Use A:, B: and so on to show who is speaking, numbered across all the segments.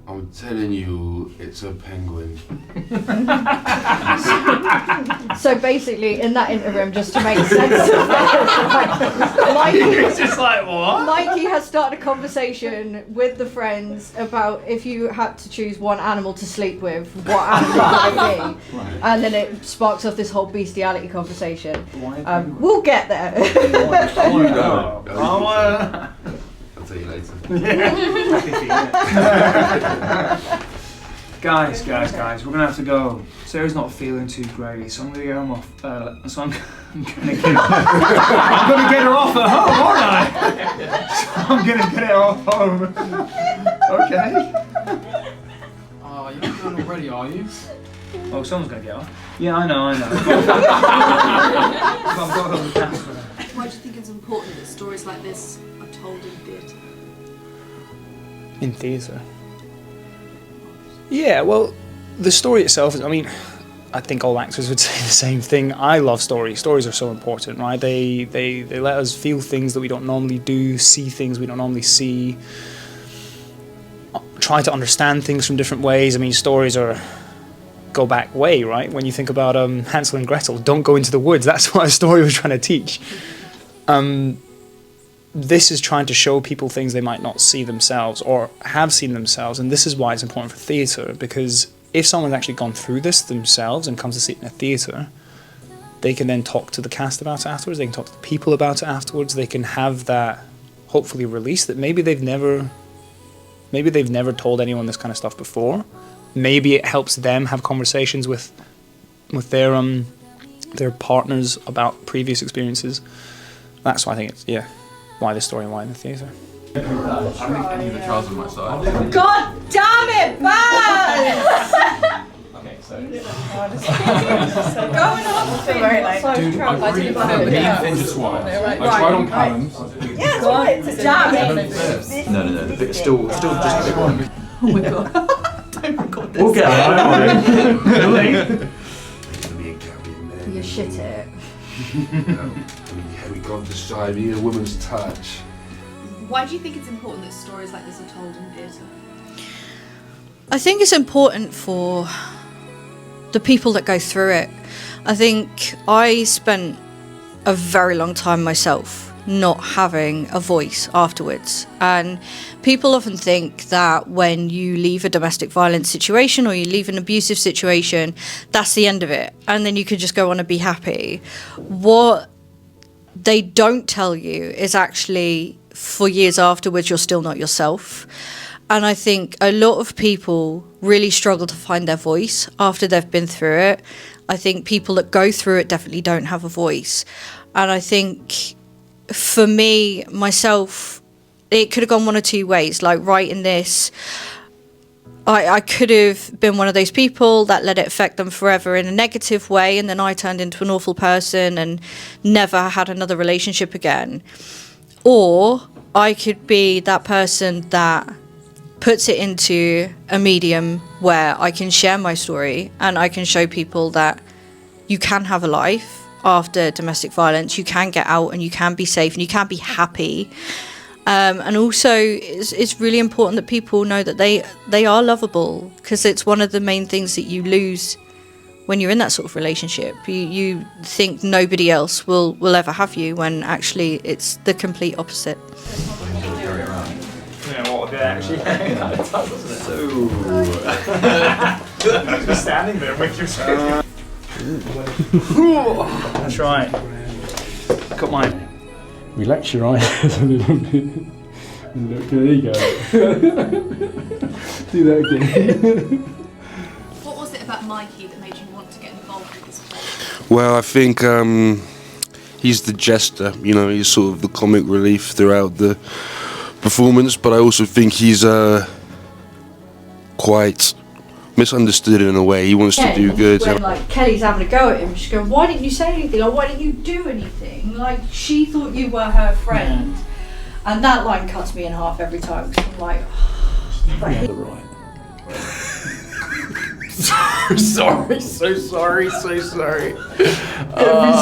A: I'm telling you, it's a penguin.
B: So basically, in that interim, just to make sense of it,
C: It's just like, what?
B: Mikey has started a conversation with the friends about if you had to choose one animal to sleep with, what animal would it be?
C: Right.
B: And then it sparks off this whole bestiality conversation. We'll get there.
A: I'll tell you later.
C: Guys, we're gonna have to go. Sarah's not feeling too great, so I'm gonna get her off. So I'm gonna get her off at home, aren't I? So I'm gonna get her off home. Okay.
D: Oh, you're not done already, are you?
C: Oh, someone's gonna get off. Yeah, I know. I've got to hold the cast for her.
E: Why do you think it's important that stories like this are told in theatre?
F: In theatre? Yeah, well, the story itself is, I think all actors would say the same thing. I love stories. Stories are so important, right? They let us feel things that we don't normally do, see things we don't normally see, try to understand things from different ways. Stories go back way, right? When you think about Hansel and Gretel, don't go into the woods. That's what a story was trying to teach. This is trying to show people things they might not see themselves or have seen themselves, and this is why it's important for theatre, because if someone's actually gone through this themselves and comes to see it in a theatre, they can then talk to the cast about it afterwards, they can talk to the people about it afterwards, they can have that hopefully release that maybe they've never told anyone this kind of stuff before. Maybe it helps them have conversations with their partners about previous experiences. That's why I think it's, why this story and why in the theatre.
D: I don't think any of the trousers on my side.
B: God damn it, Buzz!
D: Okay, so.
B: Going on
G: very late.
D: Dude, I really need ninja squats. I tried on Callum's.
G: Yeah, it's right.
B: Damn it!
H: No, but still just a big one.
G: Oh my god. Don't record this.
C: We'll get her on it.
B: You shit it.
A: We can't decide. We need a woman's touch.
E: Why do you think it's important that stories like this are told in theatre?
B: I think it's important for the people that go through it. I think I spent a very long time myself not having a voice afterwards, and people often think that when you leave a domestic violence situation or you leave an abusive situation, that's the end of it and then you could just go on and be happy. What they don't tell you is actually for years afterwards you're still not yourself. And I think a lot of people really struggle to find their voice after they've been through it. I think people that go through it definitely don't have a voice. And I think for me, myself, it could have gone one or two ways. Like writing this, I could have been one of those people that let it affect them forever in a negative way, and then I turned into an awful person and never had another relationship again. Or I could be that person that puts it into a medium where I can share my story and I can show people that you can have a life after domestic violence, you can get out and you can be safe and you can be happy. And also it's really important that people know that they are lovable, because it's one of the main things that you lose when you're in that sort of relationship. You think nobody else will ever have you, when actually it's the complete opposite.
C: Yeah, what would it actually Just standing there with your That's right. Cut mine.
I: Relax your eyes a little bit. And look, there you go. Do that again.
E: What was it about Mikey that made you want to get involved with this play?
A: Well, I think he's the jester, he's sort of the comic relief throughout the performance, but I also think he's quite misunderstood in a way. He wants to do good.
B: When Kelly's having a go at him, she's going, "Why didn't you say anything? Or why didn't you do anything?" Like, she thought you were her friend, and that line cuts me in half every time. Cause I'm like,
D: Sorry. So sorry.
I: Every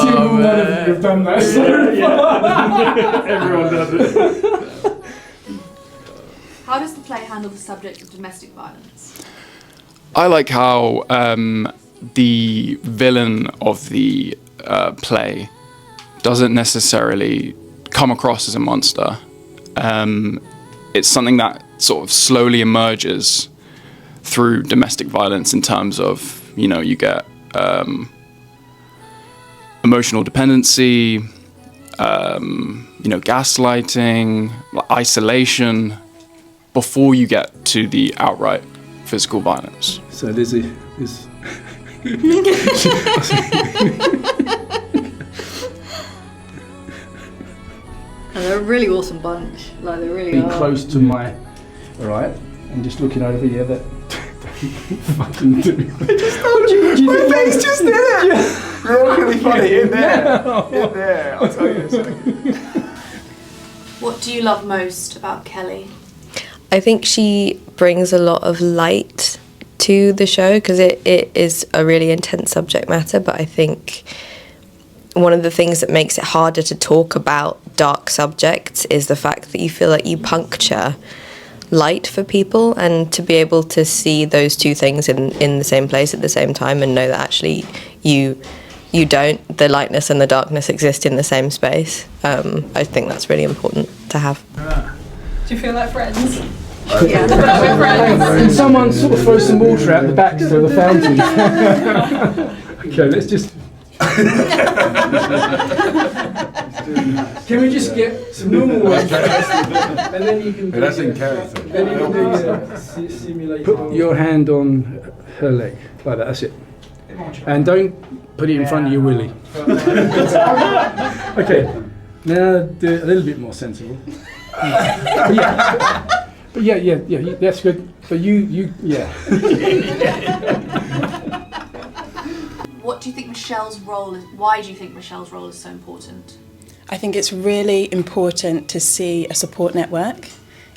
I: single one of you have done that so far. Everyone does it.
E: How does the play handle the subject of domestic violence?
D: I like how the villain of the play doesn't necessarily come across as a monster. It's something that sort of slowly emerges through domestic violence in terms of, you get emotional dependency, gaslighting, isolation, before you get to the outright physical violence.
I: So there's this.
B: And they're a really awesome bunch. Like they really
I: Be
B: are.
I: close to my right, and just looking over here. That fucking do.
C: My face just did it! Really funny, in there. In there, I'll tell you in a second.
E: What do you love most about Kelly?
J: I think she brings a lot of light to the show because it is a really intense subject matter, but I think one of the things that makes it harder to talk about dark subjects is the fact that you feel like you puncture light for people, and to be able to see those two things in the same place at the same time and know that actually you don't, the lightness and the darkness exist in the same space. I think that's really important to have.
G: Do you feel like friends?
I: Yeah. Can someone sort of throw some water out the back to the fountain? Okay, let's just. Can we just get some normal water first, and then you can.
A: That's in character.
I: Then you can simulate. Put your hand on her leg like that. That's it. And don't put it in front of your willy. Okay. Now do it a little bit more sensible. But yeah, that's good. But yeah.
E: What do you think Michelle's role is? Why do you think Michelle's role is so important?
G: I think it's really important to see a support network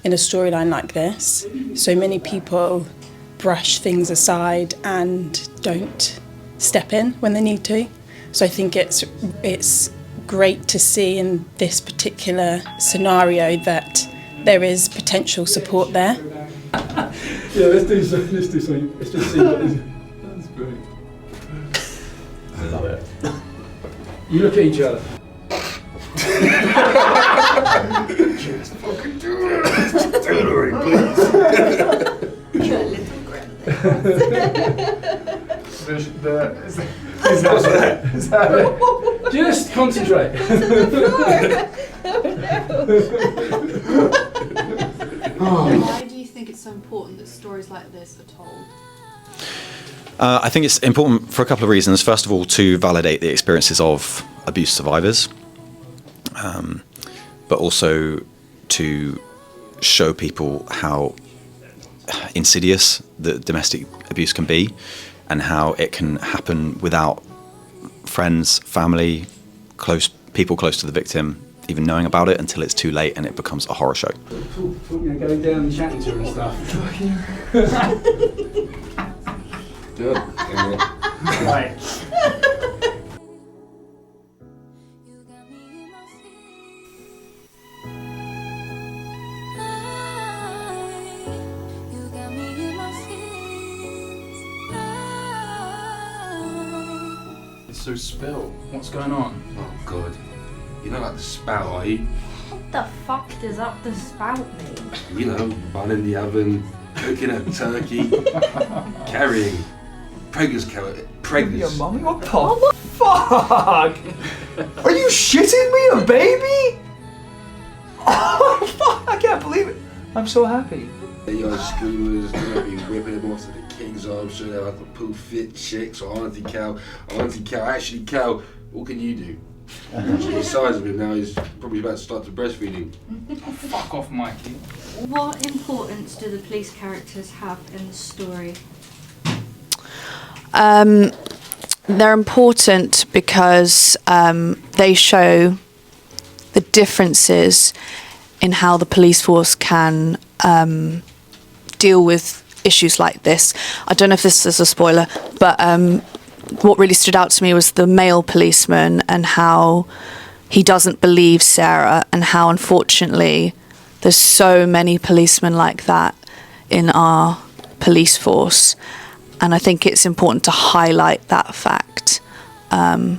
G: in a storyline like this. So many people brush things aside and don't step in when they need to. So I think it's great to see in this particular scenario that there is potential support there.
I: Yeah, let's do something. Let's just see what is. That's great. I love it. You look at each other.
A: Just fucking do it. Just do it already, please.
C: Is that it?
I: Just concentrate.
E: Why do you think it's so important that stories like this are told?
H: I think it's important for a couple of reasons. First of all, to validate the experiences of abuse survivors, but also to show people how insidious the domestic abuse can be and how it can happen without friends, family, people close to the victim even knowing about it until it's too late and it becomes a horror show.
I: Going down and chatting to her and stuff.
C: Right.
D: So spill. What's going on?
A: Oh God, you don't like the spout, are you?
K: What the fuck does up the spout mean?
A: You know, bun in the oven, cooking a turkey, carrying preggers.
C: Your mummy? What the fuck? Are you shitting me? A baby? Oh fuck! I can't believe it. I'm so happy.
A: Young screamers, you know, be whipping them off to the king's arms, showing them how to pull fit chicks or Auntie Cal. Actually Cal, what can you do? The size of him now, he's probably about to start to breastfeed him.
D: Oh, fuck off, Mikey.
B: What importance do the police characters have in the story?
L: They're important because they show the differences in how the police force can deal with issues like this. I don't know if this is a spoiler, but what really stood out to me was the male policeman and how he doesn't believe Sarah and how unfortunately There's so many policemen like that in our police force, and I think it's important to highlight that fact. Yeah.